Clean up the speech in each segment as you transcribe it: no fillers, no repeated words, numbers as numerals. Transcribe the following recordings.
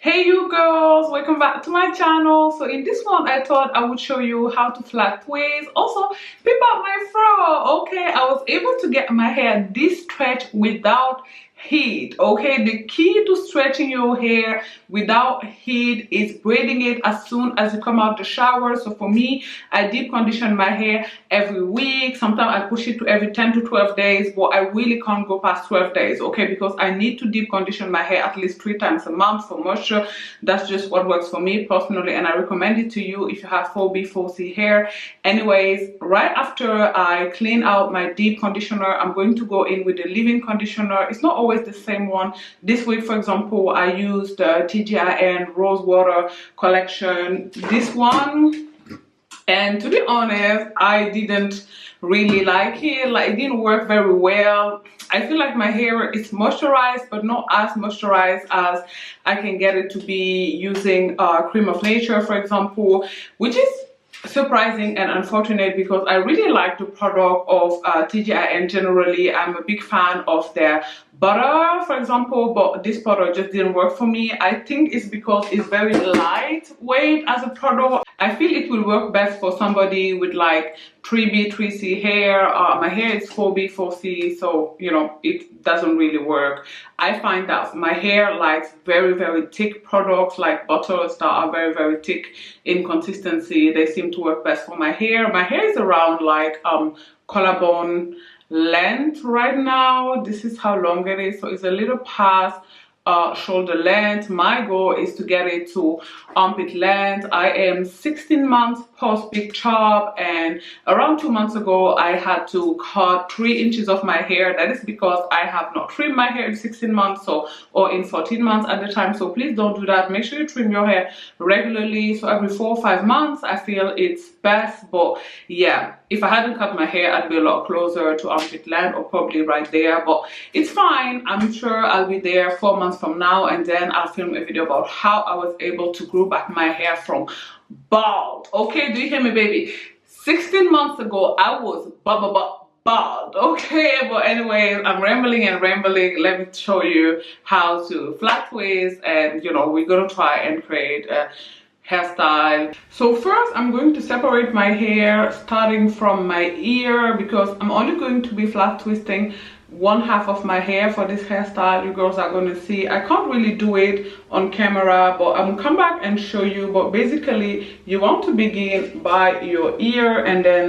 Hey you girls, welcome back to my channel. So in this one I thought I would show you how to flat twist, also peep out my fro. Okay, I was able to get my hair this stretch without heat. Okay, the key to stretching your hair without heat is braiding it as soon as you come out the shower. So for me, I deep condition my hair every week. Sometimes I push it to every 10 to 12 days, but I really can't go past 12 days. Okay, because I need to deep condition my hair at least 3 times a month for moisture. That's just what works for me personally, and I recommend it to you if you have 4B 4C hair. Anyways, right after I clean out my deep conditioner, I'm going to go in with the leave-in conditioner. It's not always the same one. This week, for example, I used the TGIN Rose Water collection, this one, and to be honest, I didn't really like it. Like, it didn't work very well. I feel like my hair is moisturized, but not as moisturized as I can get it to be using Cream of Nature, for example, which is surprising and unfortunate because I really like the product of TGIN generally. I'm a big fan of their butter, for example, but this product just didn't work for me. I think it's because it's very lightweight as a product. I feel it will work best for somebody with like 3B 3C hair. My hair is 4B 4C, so you know it doesn't really work. I find that my hair likes very thick products like butters that are very thick in consistency. They seem to work best for my hair. My hair is around like collarbone length right now. This is how long it is, so it's a little past shoulder length. My goal is to get it to armpit length. I am 16 months post big chop, and around 2 months ago I had to cut 3 inches of my hair. That is because I have not trimmed my hair in 16 months, or in 14 months at the time. So please don't do that. Make sure you trim your hair regularly. So every 4 or 5 months I feel it's best. But yeah, if I hadn't cut my hair, I'd be a lot closer to armpit length, or probably right there, but it's fine. I'm sure I'll be there 4 months from now, and then I'll film a video about how I was able to grow back my hair from bald. Okay, do you hear me, baby? 16 months ago I was bald. Okay, but anyways, I'm rambling. Let me show you how to flat twist, and you know, we're gonna try and create a hairstyle. So first I'm going to separate my hair starting from my ear, because I'm only going to be flat twisting 1/2 of my hair for this hairstyle. You girls are going to see. I can't really do it on camera, but I'm gonna come back and show you. But basically you want to begin by your ear and then,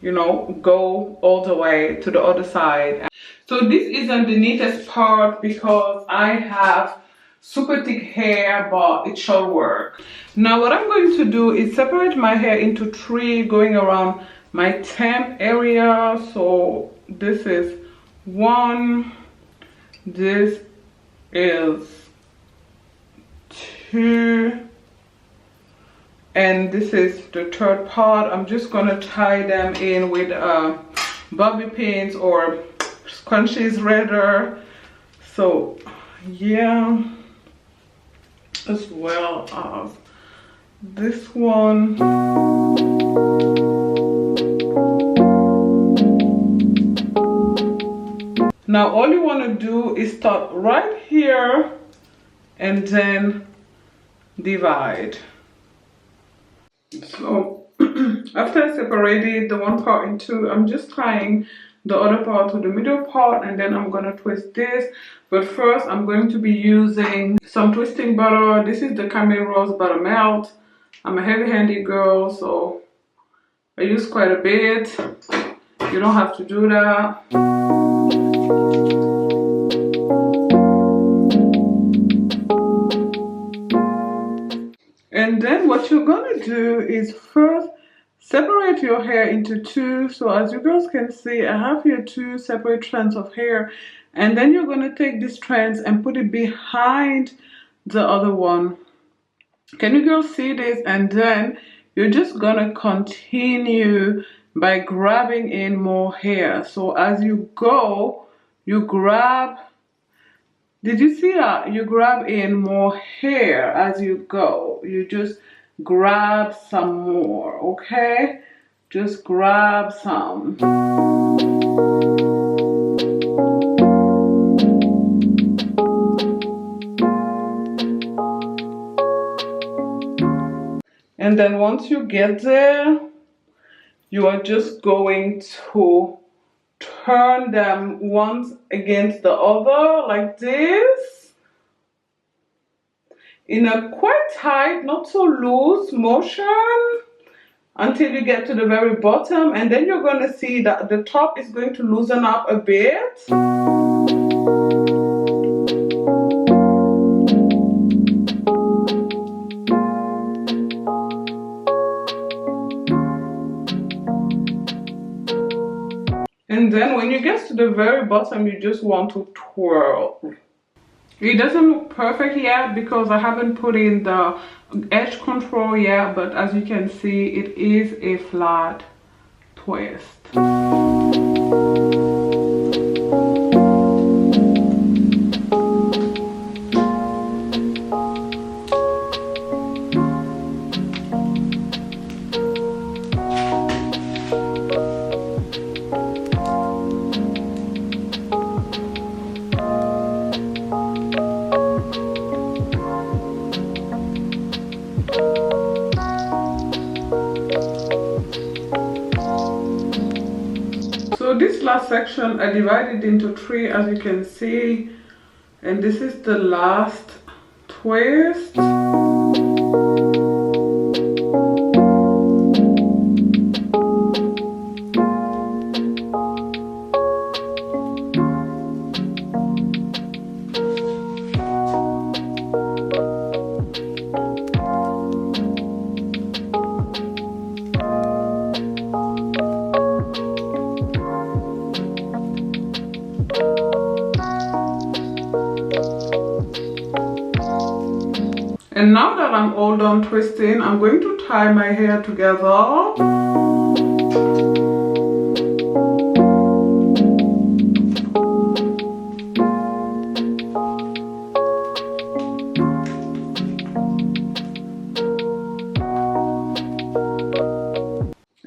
you know, go all the way to the other side. So this isn't the neatest part because I have super thick hair, but it shall work. Now what I'm going to do is separate my hair into 3, going around my temp area. So this is 1, this is 2, and this is the 3rd part. I'm just gonna tie them in with bobby pins or scrunchies rather. So yeah, as well as this one. Now all you want to do is start right here and then divide. So after I separated the one part in 2, I'm just tying the other part to the middle part, and then I'm gonna twist this. But first I'm going to be using some twisting butter. This is the Camille Rose Butter Melt. I'm a heavy-handed girl, so I use quite a bit. You don't have to do that. And then what you're gonna do is first separate your hair into 2. So as you girls can see, I have here 2 separate strands of hair, and then you're gonna take these strands and put it behind the other one. Can you girls see this? And then you're just gonna continue by grabbing in more hair. So as you go, you grab. Did you see that? You grab in more hair as you go. You just grab some more, okay? Just grab some. And then once you get there, you are just going to turn them once against the other like this, in a quite tight, not so loose motion, until you get to the very bottom, and then you're going to see that the top is going to loosen up a bit. And then when you get to the very bottom, you just want to twirl. It doesn't look perfect yet because I haven't put in the edge control yet, but as you can see, it is a flat twist. So this last section I divided into 3, as you can see, and this is the last twist. And now that I'm all done twisting, I'm going to tie my hair together.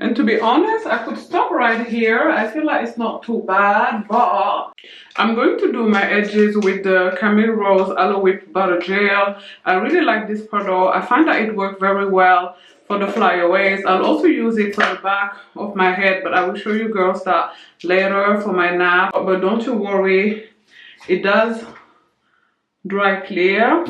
And to be honest, I could stop right here. I feel like it's not too bad, but I'm going to do my edges with the Camille Rose Aloe Whip Butter Gel. I really like this product. I find that it works very well for the flyaways. I'll also use it for the back of my head, but I will show you girls that later for my nap. But don't you worry, it does dry clear.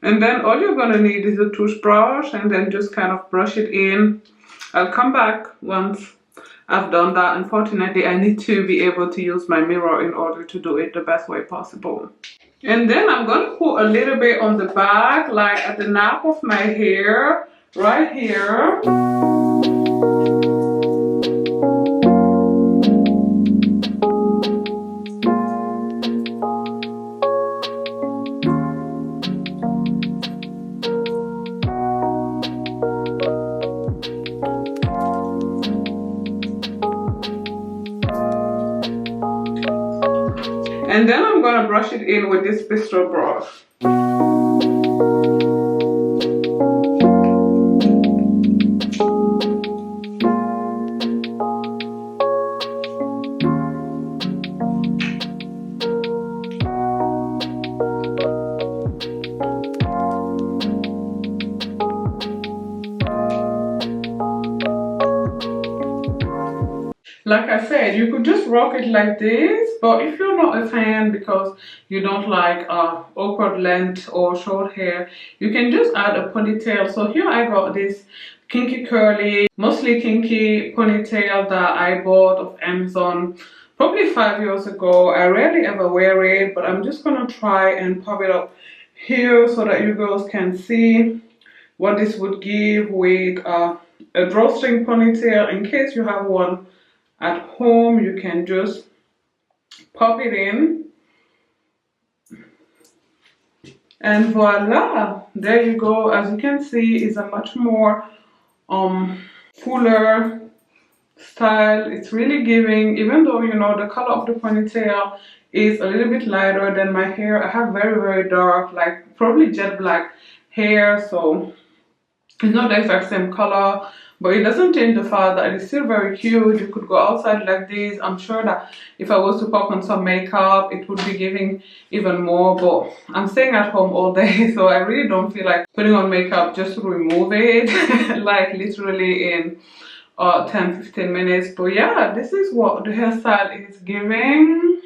And then all you're gonna need is a toothbrush, and then just kind of brush it in. I'll come back once I've done that. Unfortunately, I need to be able to use my mirror in order to do it the best way possible. And then I'm gonna put a little bit on the back, like at the nape of my hair, right here. And then I'm gonna brush it in with this pistol brush. Like I said, you could just rock it like this, but if you're not a fan because you don't like awkward length or short hair, you can just add a ponytail. So here I got this kinky curly, mostly kinky ponytail that I bought off Amazon probably 5 years ago. I rarely ever wear it, but I'm just gonna try and pop it up here so that you girls can see what this would give with a drawstring ponytail. In case you have one at home, you can just pop it in, and voila, there you go. As you can see, it's a much more fuller style. It's really giving, even though you know the color of the ponytail is a little bit lighter than my hair. I have very dark, like probably jet black hair, so it's not the exact same color, but it doesn't change the fact that it's still very cute. You could go outside like this. I'm sure that if I was to pop on some makeup, it would be giving even more, but I'm staying at home all day, so I really don't feel like putting on makeup just to remove it, like literally in 10-15 minutes. But yeah, this is what the hairstyle is giving.